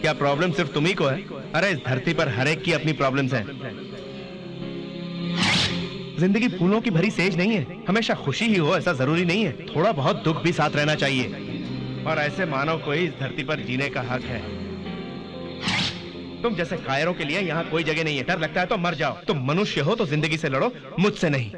क्या प्रॉब्लम सिर्फ तुम्ही को है? अरे इस धरती पर हर एक की अपनी प्रॉब्लम्स हैं। जिंदगी फूलों की भरी सेज नहीं है, हमेशा खुशी ही हो ऐसा जरूरी नहीं है, थोड़ा बहुत दुख भी साथ रहना चाहिए। और ऐसे मानव को ही इस धरती पर जीने का हक है। तुम जैसे कायरों के लिए यहाँ कोई जगह नहीं है। डर लगता है तो मर जाओ। तुम मनुष्य हो तो जिंदगी से लड़ो, मुझसे नहीं।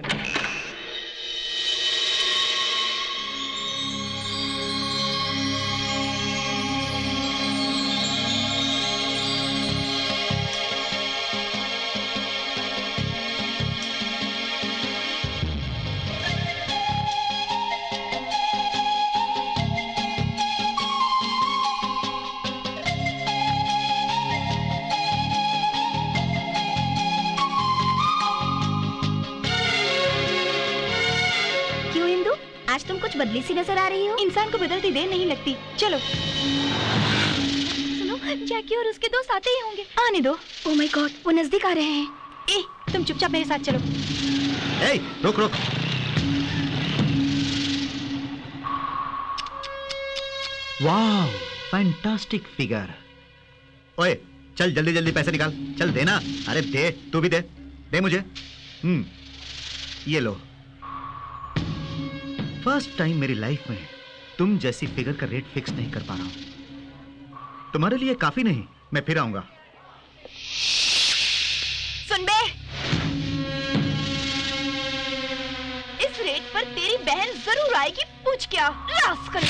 बदली सी नजर आ रही हो। इंसान को बदलती देर नहीं लगती। चलो सुनो, जैकी और उसके दोस्त आते ही होंगे। आने दो। ओह माय गॉड, वो नजदीक आ रहे हैं। ए, तुम चुपचाप मेरे साथ चलो। ए, रुक रुक। वाह, फैंटास्टिक फिगर। ओए, चल जल्दी जल्दी पैसे निकाल। चल देना। अरे दे, तू भी दे। दे मुझे। ये लो। फर्स्ट टाइम मेरी लाइफ में तुम जैसी फिगर का रेट फिक्स नहीं कर पा रहा हूं। तुम्हारे लिए काफी नहीं, मैं फिर आऊंगा। सुन बे, इस रेट पर तेरी बहन जरूर आएगी। पूछ क्या लाश कर।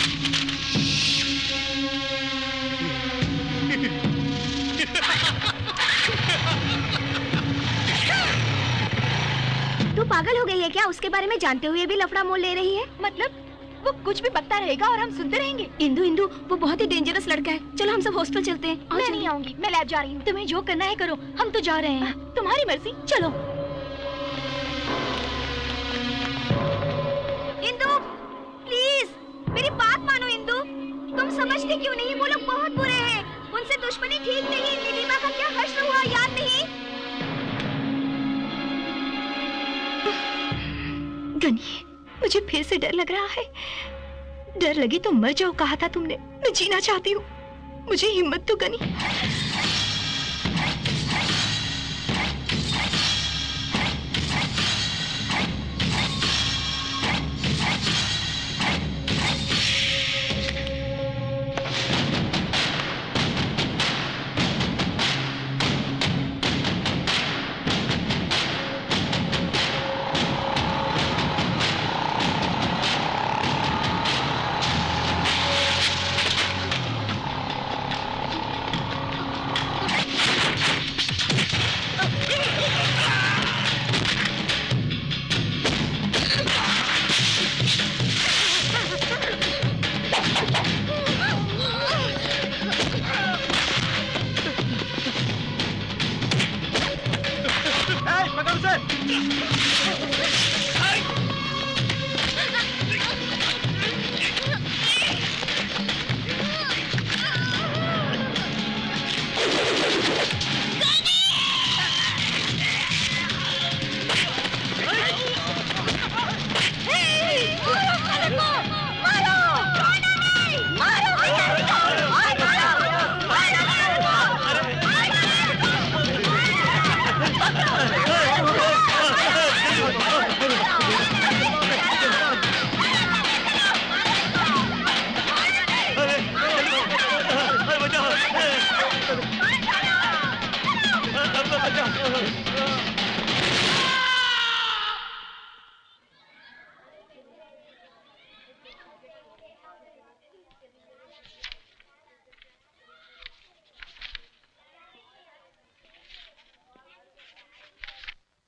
तू पागल हो गई है क्या? उसके बारे में जानते हुए भी लफड़ा मोल ले रही है? मतलब वो कुछ भी बकता रहेगा और हम सुनते रहेंगे। इंदु, वो बहुत ही डेंजरस लड़का है। चलो हम सब हॉस्टल चलते हैं। मैं नहीं आऊंगी, मैं लैब जा रही हूँ। तुम्हें जो करना है करो, हम तो जा रहे हैं। तुम्हारी मर्जी, चलो। इंदु, प्लीज मेरी बात मानो। इंदु, तुम समझते क्यों नहीं? वो लोग बहुत बुरे हैं, उनसे दुश्मनी ठीक नहीं। नीलिमा का क्या हश्र हुआ याद नहीं? गनी, मुझे फिर से डर लग रहा है। डर लगी तो मर जाओ कहा था तुमने। मैं जीना चाहती हूँ, मुझे हिम्मत तो गनी।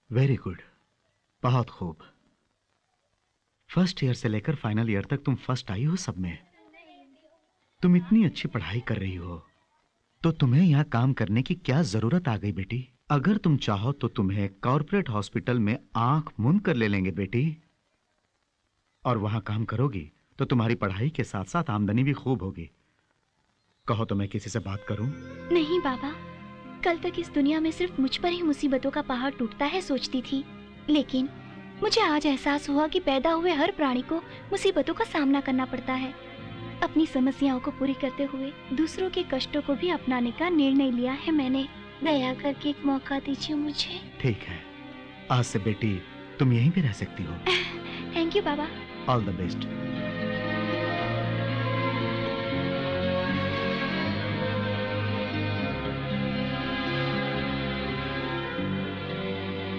वेरी गुड, बहुत खूब। फर्स्ट ईयर से लेकर फाइनल ईयर तक तुम फर्स्ट आई हो सब में। तुम इतनी अच्छी पढ़ाई कर रही हो तो तुम्हें यहाँ काम करने की क्या जरूरत आ गई बेटी? अगर तुम चाहो तो तुम्हें कॉर्पोरेट हॉस्पिटल में आंख मूंद कर ले लेंगे बेटी। और वहां काम करोगी तो तुम्हारी पढ़ाई के साथ साथ आमदनी भी खूब होगी। कहो तो मैं किसी से बात करूं? नहीं बाबा, कल तक इस दुनिया में सिर्फ मुझ पर ही मुसीबतों का पहाड़ टूटता है सोचती थी, लेकिन मुझे आज एहसास हुआ कि पैदा हुए हर प्राणी को मुसीबतों का सामना करना पड़ता है। अपनी समस्याओं को पूरी करते हुए दूसरों के कष्टों को भी अपनाने का निर्णय लिया है मैंने। दया करके एक मौका दीजिए मुझे। ठीक है, आज से बेटी तुम यहीं पे रह सकती हो। थैंक यू बाबा। All the best.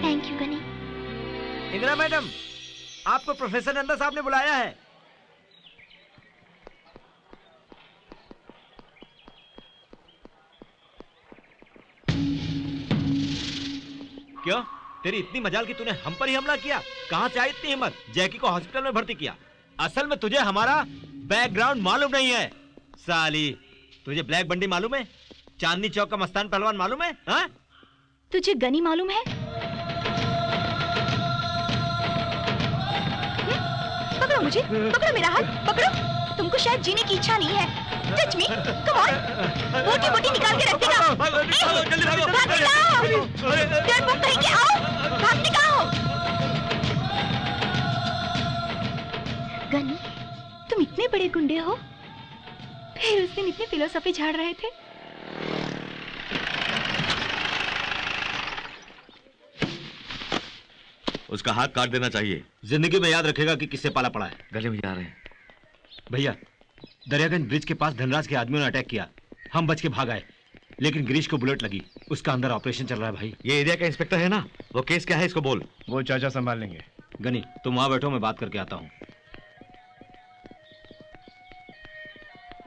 Thank you Ghani. Indira madam, आपको प्रोफेसर नंदा साहब ने बुलाया है। क्यों? तेरी इतनी मजाल कि तूने हम पर ही हमला किया? कहां से आई इतनी हिम्मत? जैकी को हॉस्पिटल में भर्ती किया। असल में तुझे हमारा बैकग्राउंड मालूम नहीं है साली। तुझे ब्लैक बंडी मालूम है? चांदनी चौक का मस्तान पहलवान मालूम है? हाँ? तुझे गनी मालूम है? पकड़ो मुझे, पकड़ो मेरा हाथ, पकड़ो। तुमको शायद जीने की इच्छा नहीं है। Touch me, come on. बोटी बोटी निकाल के रख देगा। भागने का आओ। डरपोक कहीं के आओ। भागने का आओ। गनी, तुम इतने बड़े गुंडे हो, फिर उस दिन इतनी फिलोसफी झाड़ रहे थे। उसका हाथ काट देना चाहिए। जिंदगी में याद रखेगा कि किससे पाला पड़ा है। गले में जा रहे हैं भैया। दरियागंज ब्रिज के पास धनराज के आदमियों ने अटैक किया। हम बच के भाग आए, लेकिन गिरीश को बुलेट लगी। उसका अंदर ऑपरेशन चल रहा है भाई। ये एरिया का इंस्पेक्टर है ना, वो केस क्या है इसको बोल। वो चाचा संभाल लेंगे। गनी तुम वहां बैठो, मैं बात करके आता हूँ।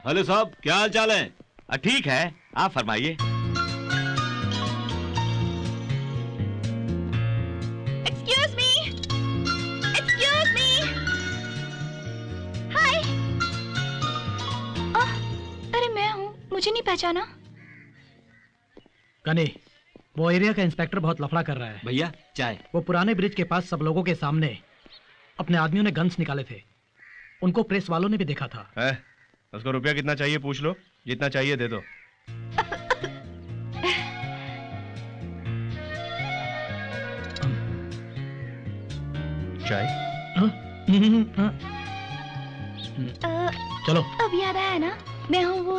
हेलो साहब, क्या हाल चाल है? ठीक है, आप फरमाइए। मुझे नहीं पहचाना? गनी, वो एरिया का इंस्पेक्टर बहुत लफड़ा कर रहा है। भैया चाय। वो पुराने ब्रिज के पास सब लोगों के सामने अपने आदमियों ने गन्स निकाले थे। उनको प्रेस वालों ने भी देखा था। है? उसको रुपया कितना चाहिए पूछ लो, जितना चाहिए दे दो। चाय? चलो। अब याद आया ना, मैं हूँ वो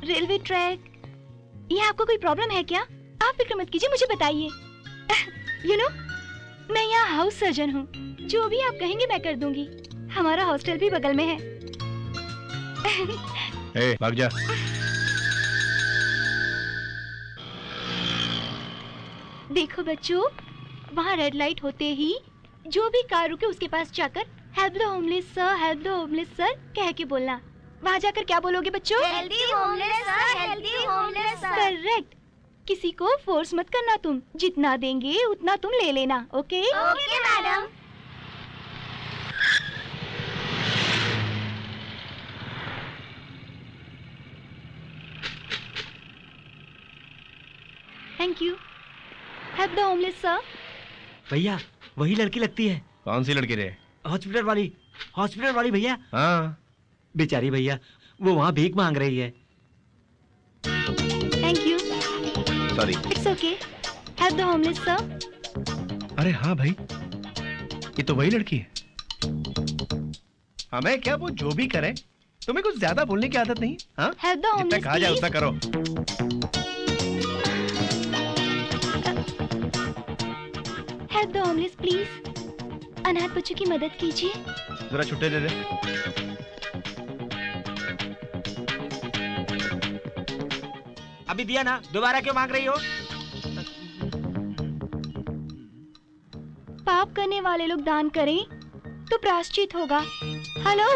रेलवे ट्रैक। ये आपको कोई प्रॉब्लम है क्या? आप फिक्र मत कीजिए, मुझे बताइए। यू नो, मैं यहाँ हाउस सर्जन हूँ। जो भी आप कहेंगे मैं कर दूंगी। हमारा हॉस्टल भी बगल में है। ए, भाग जा। देखो बच्चों, वहाँ रेड लाइट होते ही जो भी कार रुके उसके पास जाकर help the homeless sir, help the homeless sir कह के बोलना। वहाँ जाकर क्या बोलोगे बच्चों? Healthy homeless sir, healthy homeless sir. Correct. किसी को फोर्स मत करना, तुम जितना देंगे उतना तुम ले लेना। Okay? Okay madam. Thank you. Help the homeless sir. भैया वही लड़की लगती है। कौन सी लड़की रे? हॉस्पिटल वाली भैया। हाँ बेचारी भैया, वो वहाँ भीख मांग रही है। Thank you. Sorry. It's okay. Help the homeless sir. अरे हाँ भाई, ये तो वही लड़की है। हमें क्या, वो जो भी करे, तुम्हें कुछ ज्यादा बोलने की आदत नहीं? हाँ, हेल्प द होमलेस जितना कहा जाए उतना करो। Help the homeless please. अनाथ बच्चों की मदद कीजिए। जरा छुट्टे दे दे। अभी दिया ना, दोबारा क्यों मांग रही हो? पाप करने वाले लोग दान करें तो प्रायश्चित होगा। हेलो,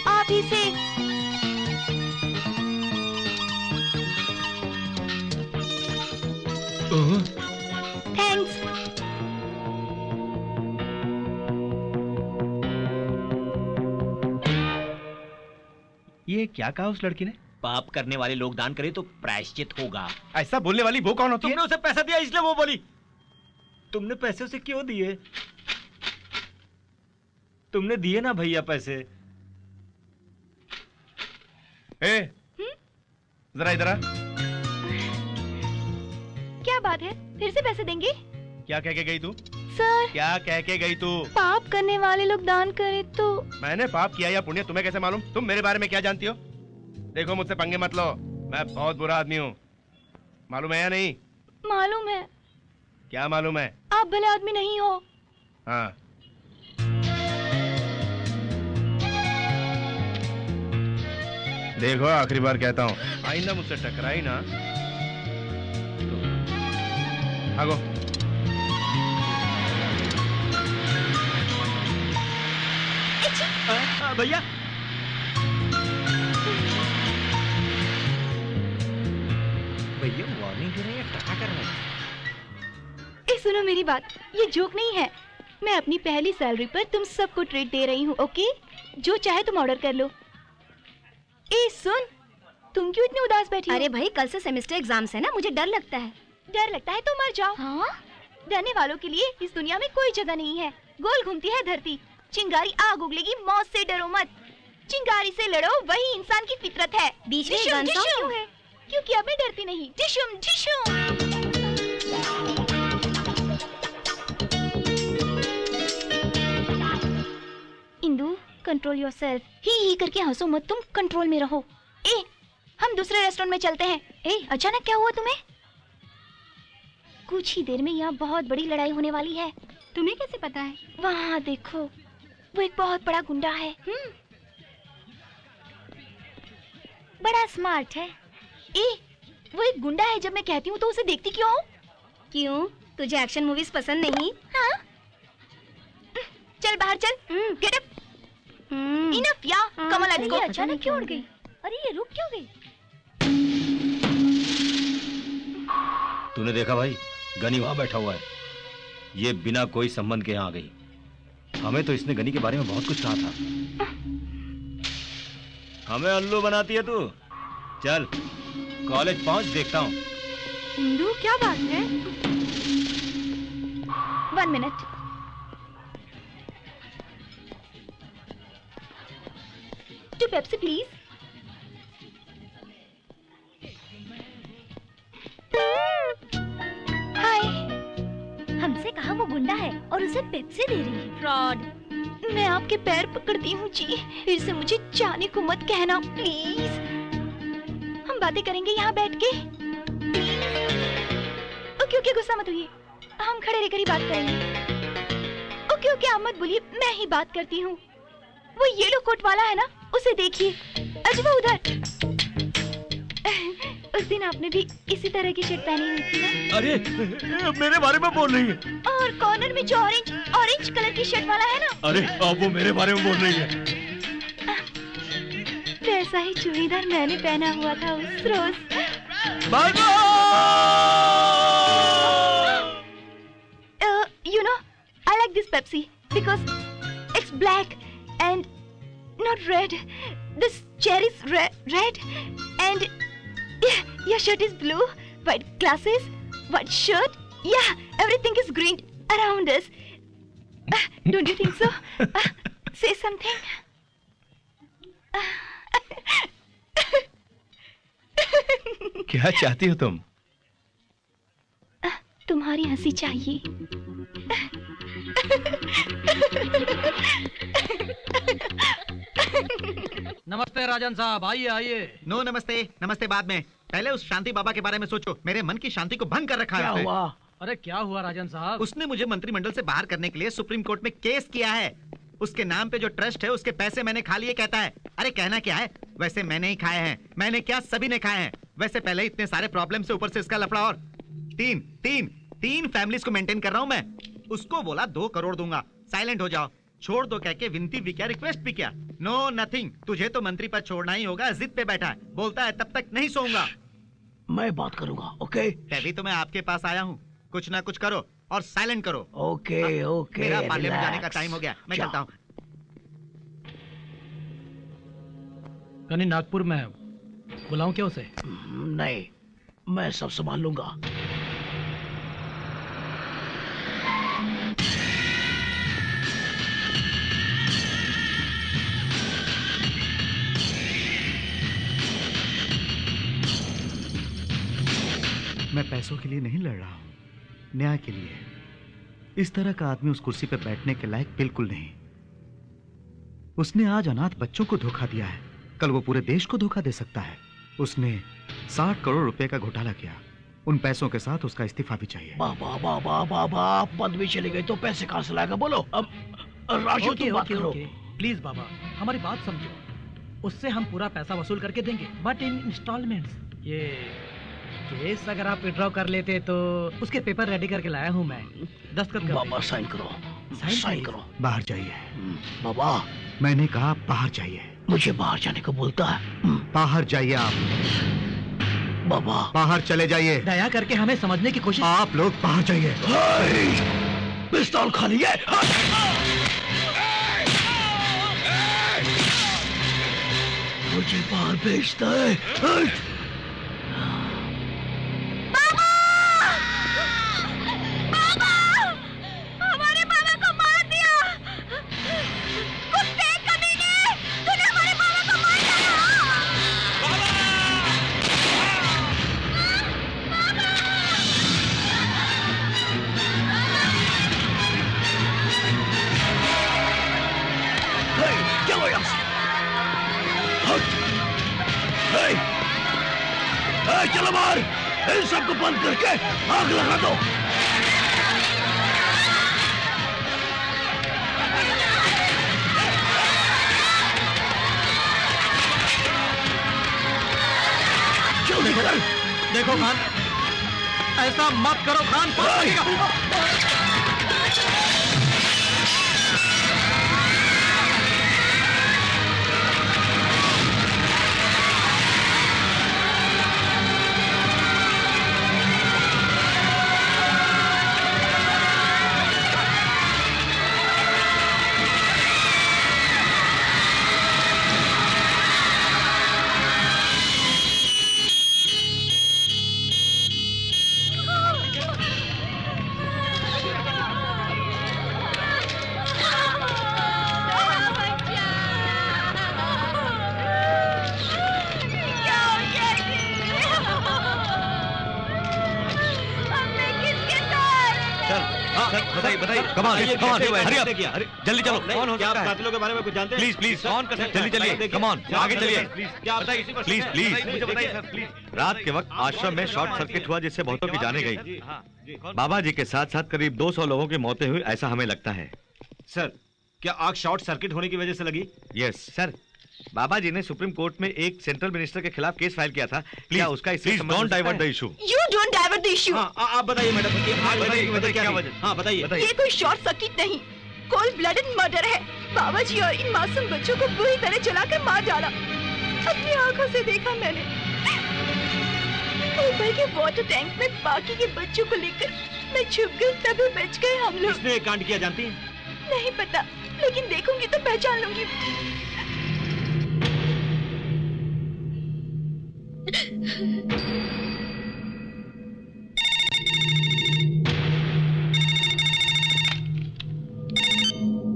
आप ही से। थैंक्स। ये क्या कहा उस लड़की ने? पाप करने वाले लोग दान करें तो प्रायश्चित होगा। ऐसा बोलने वाली वो कौन होती है? तुमने उसे पैसा दिया इसलिए वो बोली। तुमने पैसे उसे क्यों दिए? तुमने दिए ना भैया पैसे। ए, जरा इधर आ। क्या बात है, फिर से पैसे देंगे? क्या कह के गई तू? सर, क्या कह के गई तू? पाप करने वाले लोग दान करें तो। मैंने पाप किया या पुण्य तुम्हें कैसे मालूम? तुम मेरे बारे में क्या जानती हो? देखो मुझसे पंगे मत लो, मैं बहुत बुरा आदमी हूँ। मालूम है या नहीं? मालूम है। क्या मालूम है? आप भले आदमी नहीं हो। हाँ। देखो आखिरी बार कहता हूँ, आइंदा मुझसे टकराई ना तो भागो। भैया भैया वार्निंग दे रहे हैं, टका कर रहे हैं। ए सुनो मेरी बात, ये जोक नहीं है। मैं अपनी पहली सैलरी पर तुम सबको ट्रीट दे रही हूँ, ओके? जो चाहे तुम ऑर्डर कर लो। ए सुन, तुम क्यों इतनी उदास बैठी हो? अरे भाई, कल से सेमेस्टर एग्जाम्स है ना, मुझे डर लगता है। डर लगता है तो मर जाओ। हाँ? डरने वालों के लिए इस दुनिया में कोई जगह नहीं है। गोल घूमती है धरती, चिंगारी आग उगलेगी, मौत से डरो मत। चिंगारी से लड़ो, वही इंसान की फितरत है। बीच में डिशुम, गन डिशुम। क्यों है? क्योंकि अब मैं डरती नहीं। डिशुम डिशुम। Indu, control yourself. ही करके हंसो मत, तुम कंट्रोल में रहो। ए, हम दूसरे रेस्टोरेंट में चलते हैं। ए, अचानक क्या हुआ तुम्हें? कुछ ही देर में यहाँ बहुत बड़ी लड़ाई होने वाली है। तुम्हें कैसे पता है? वहाँ देखो, वो एक बहुत बड़ा गुंडा है। बड़ा स्मार्ट है। ए, वो एक गुंडा है। जब मैं कहती हूँ तो उसे देखती क्यों हूँ? क्यों? तुझे एक्शन मूवीज पसंद नहीं? हाँ? चल बाहर चल। Get up. इनफ या कम ऑन, लेट्स गो। अचानक क्यों उड़ गई? अरे ये रुक क्यों गई? तूने देखा भाई, गनी वहां बैठा हुआ है। ये बिना कोई संबंध के यहाँ आ गई। हमें तो इसने गनी के बारे में बहुत कुछ कहा था। हमें अल्लू बनाती है तू। चल कॉलेज पहुंच, देखता हूँ। इंदु, क्या बात है? 1 minute. Two Pepsi please. Hi. हमसे कहा वो गुंडा है और उसे पेप्सी दे रही है। फ्रॉड। मैं आपके पैर पकड़ती हूँ जी, फिर से मुझे जाने को मत कहना प्लीज। हम बातें करेंगे यहाँ बैठ के। ओके ओके, गुस्सा मत होइए, हम खड़े रहकर ही बात करेंगे। ओके ओके, आप मत बोलिए, मैं ही बात करती हूँ। वो येलो कोट वाला है ना, उसे देखिए। अजय उधर। उस दिन आपने भी इसी तरह की शर्ट पहनी हुई थी ना? अरे मेरे बारे में बोल रही है। और कॉर्नर में जो ऑरेंज कलर की शर्ट वाला है ना? अरे अब वो मेरे बारे में बोल रही है। वैसा ही चूड़ीदार मैंने पहना हुआ था उस रोज। You know, I like this Pepsi because it's black and not red. This chair is red and your shirt is blue. White glasses, white shirt. Yeah, everything is green around us. Don't you think so? Say something. क्या चाहती हो तुम? तुम्हारी हंसी चाहिए। नमस्ते राजन साहब, आइए आइए। नो नमस्ते, नमस्ते बाद में। पहले उस शांति बाबा के बारे में सोचो। मेरे मन की शांति को भंग कर रखा है क्या उसने। हुआ? अरे क्या हुआ राजन साहब? उसने मुझे मंत्रिमंडल से बाहर करने के लिए सुप्रीम कोर्ट में केस किया है। उसके नाम पे जो ट्रस्ट है उसके पैसे मैंने खा लिए कहता है। अरे कहना क्या है, वैसे मैंने ही खाए हैं। मैंने क्या, सभी ने खाए हैं। वैसे पहले इतने सारे प्रॉब्लम से ऊपर से इसका लफड़ा और तीन फैमिलीज को मेंटेन कर रहा हूं मैं। उसको बोला 2 करोड़ दूंगा, साइलेंट हो जाओ, छोड़ दो कह के विनती भी क्या, रिक्वेस्ट भी क्या। No nothing. तुझे तो मंत्री पद छोड़ना ही होगा। जिद पे बैठा है, बोलता है तब तक नहीं सोऊंगा। मैं बात करूंगा, ओके? तभी तो मैं आपके पास आया हूँ। कुछ ना कुछ करो और साइलेंट करो। ओके ओके, मेरा पार्लियामेंट जाने का टाइम हो गया, मैं चलता हूँ। कनी नागपुर में बुलाऊं क्या उसे? नहीं, मैं सब संभाल लूंगा। मैं पैसों के लिए नहीं लड़ रहा हूँ, न्याय के लिए। इस तरह का आदमी उस कुर्सी पर बैठने के लायक बिल्कुल नहीं। उसने आज अनाथ बच्चों को धोखा दिया है, कल वो पूरे देश को धोखा दे सकता है। उसने 60 करोड़ रुपए का घोटाला किया। उन पैसों के साथ उसका इस्तीफा भी चाहिए। बाबा बाबा बाबा, आप पदवी चली गई तो पैसे कहां से लाएगा? बोलो। अब राजू तुम बात करो। प्लीज बाबा, हमारी बात समझो। उससे हम पूरा पैसा वसूल करके देंगे, बट इन इंस्टॉलमेंट्स। ये केस अगर आप विड्रॉ कर लेते तो उसके पेपर रेडी करके लाया हूँ मैं। दस्तखत कर बाबा साइन करो, साइन करो। बाहर जाइए। बाबा मैंने कहा बाहर जाइए। मुझे बाहर जाने को बोलता है। बाहर जाइए आप। बाबा बाहर चले जाइए। दया करके हमें समझने की कोशिश। आप लोग बाहर जाइए। पिस्तौल खाली है। मुझे बाहर भेजता है। चलो बाहर, इन सबको बंद करके आग लगा दो। जल्दी कर। देखो खान, ऐसा मत करो खान। जल्दी चलो। कौन हो सकता है? कातिलों के बारे में कुछ जानते हैं? प्लीज प्लीज, कौन कर सकता है? जल्दी चलिए, कम ऑन, आगे चलिए। क्या बताइए? प्लीज प्लीज, मुझे बताइए सर, प्लीज। रात के वक्त आश्रम में शॉर्ट सर्किट हुआ जिससे बहुतों की जानें गई। बाबा जी के साथ साथ करीब 200 लोगों की मौतें हुई, ऐसा हमें लगता है। सर, क्या आग शॉर्ट सर्किट होने की वजह से लगी? Yes sir. बाबा जी ने सुप्रीम कोर्ट में एक सेंट्रल मिनिस्टर के खिलाफ केस फाइल किया था। क्या उसका इससे संबंध? Don't divert the issue. You don't divert the issue. आप बताइए मैडम, क्या वजह? हाँ बताइए। ये कोई शॉर्ट सर्किट नहीं, कोल्ड ब्लडेड मर्डर है। बाबा जी और इन मासूम बच्चों को बुरी तरह जलाकर मार डाला। अपनी आंखों से देखा मैंने। ऊपर के वाटर टैंक में बाकी के बच्चों को लेकर मैं छुप गई, तभी बच गए हम लोग। किसने ये कांड किया जानती हैं? नहीं पता, लेकिन देखूंगी तो पहचान लूंगी।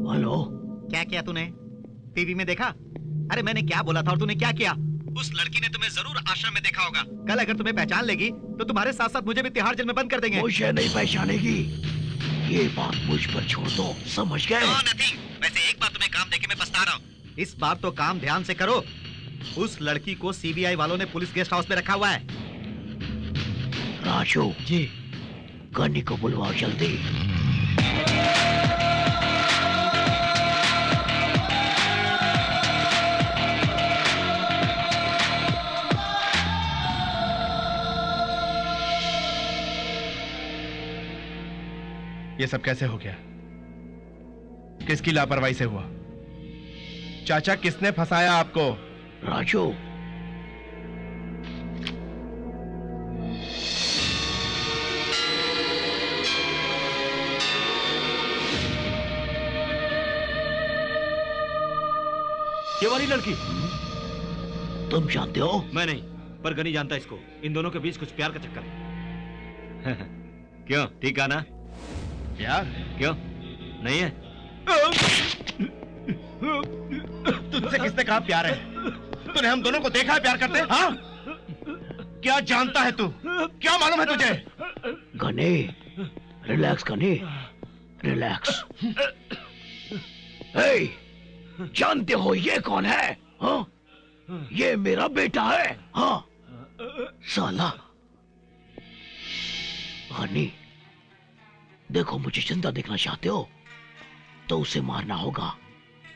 हेलो। क्या किया तूने? टीवी में देखा? अरे मैंने क्या बोला था और तूने क्या किया? उस लड़की ने तुम्हें जरूर आश्रम में देखा होगा। कल अगर तुम्हें पहचान लेगी तो तुम्हारे साथ साथ मुझे भी तिहाड़ जेल में बंद कर देंगे। मुझे नहीं पहचानेगी, ये बात मुझ पर छोड़ दो, समझ गए? नथिंग। वैसे एक बार तुम्हें काम देके मैं पछता रहा हूँ। इस बार तो काम ध्यान से करो। उस लड़की को सीबीआई वालों ने पुलिस गेस्ट हाउस में रखा हुआ है। राजू जी, गन्नी को बुलवाओ जल्दी। ये सब कैसे हो गया? किसकी लापरवाही से हुआ? चाचा, किसने फंसाया आपको? राजू, ये वाली लड़की तुम जानते हो? मैं नहीं, पर गनी जानता इसको। इन दोनों के बीच कुछ प्यार का चक्कर है। क्यों, ठीक है ना? प्यार? क्यों नहीं है? तुझसे किसने कहा प्यार है? तूने हम दोनों को देखा है प्यार करते? हाँ? क्या जानता है तू? क्या मालूम है तुझे? गनी, रिलैक्स गनी। रिलैक्स। हे, जानते हो ये कौन है? हाँ, ये मेरा बेटा है। हाँ, साला हनी, देखो मुझे जिंदा देखना चाहते हो तो उसे मारना होगा,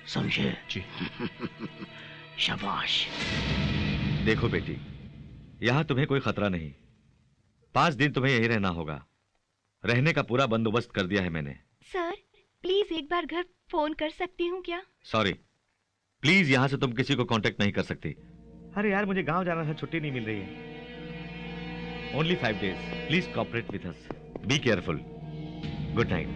समझे? जी। शाबाश। देखो बेटी, यहाँ तुम्हें कोई खतरा नहीं। 5 दिन तुम्हें यहीं रहना होगा। रहने का पूरा बंदोबस्त कर दिया है मैंने। सर प्लीज एक बार घर फोन कर सकती हूँ क्या? सॉरी, प्लीज यहाँ से तुम किसी को कांटेक्ट नहीं कर सकती। अरे यार, मुझे गांव जाना था, छुट्टी नहीं मिल रही है। Only 5 days। Please cooperate with us. Be careful. Good night.